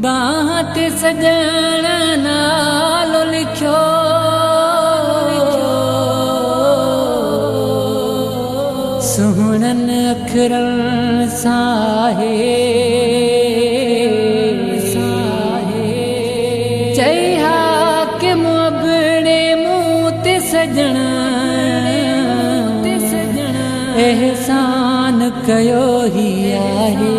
बाह ते सजण नालो लिखियो सुहणनि अखरनि सां चई हाकिम अबड़े मूं ते सजण एहसान कयो ही आहे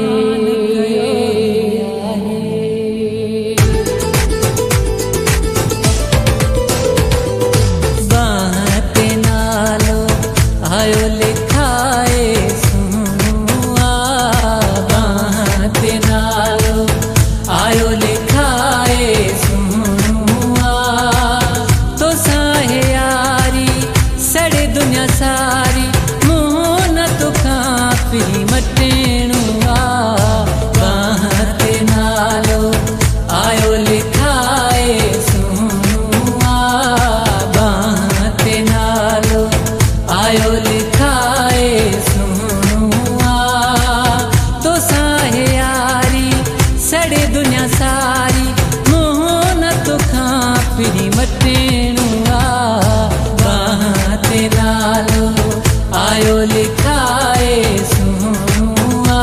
सारी मोहन तो काफी मटेणु बाह ते नालो आयो लिखाए सुनो बाह ते नालो आयो लिखाए सुनो तो साहे यारी सड़े दुनिया सारी मोहन तो काफी मटेणु नालो आयो लिखाए सुनो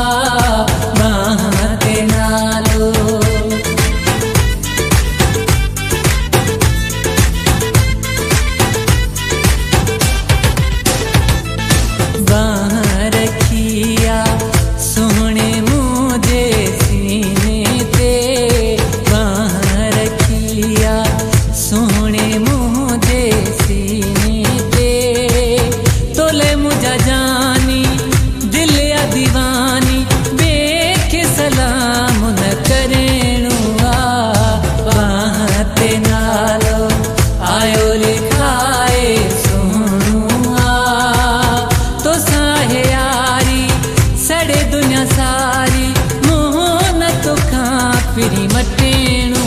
बाह ते नालो बाह रखिया सोने मुझे सीने ते बाह रखिया सोने मुझे सीने तोले मुझा जानी दिल या दीवानी बेखे सलाम न करेणु बाह ते नालो आयो लिखाए सुनो तो साहे यारी सड़े दुनिया सारी मोहन तो काफी मटेणु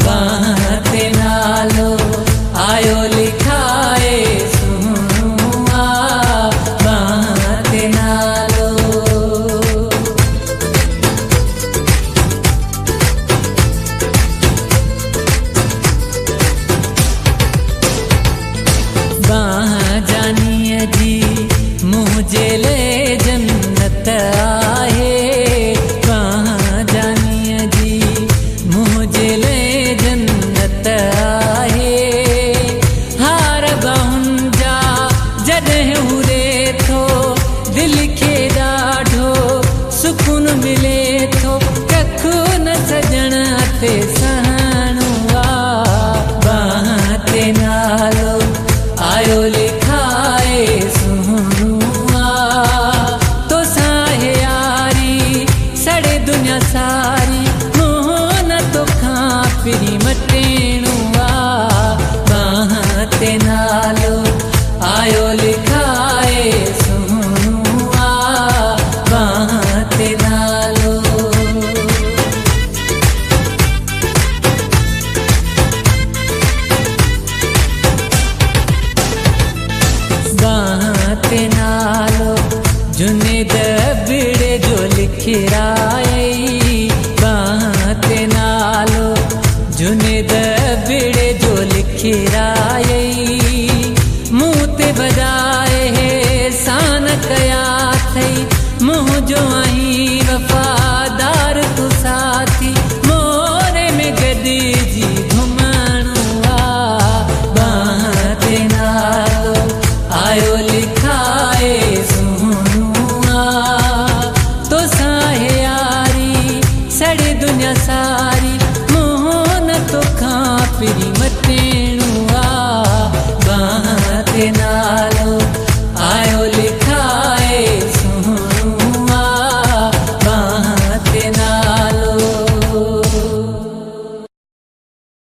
बाह ते नालो आयो लिखाए बाह जानिए जी मुझे ले जन्नत आहे बाह जानिए जी मुझे ले जन्नत आहे हार बाहुन जा जॾहिं हुरे थो दिल खे ॾाढो सुकून मिले थो कखु न सजण ते सहणो बाह ते नालो आयो लिखाए सुनो तो साहे यारी सड़े दुनिया सारी मोहन तो काफी मटे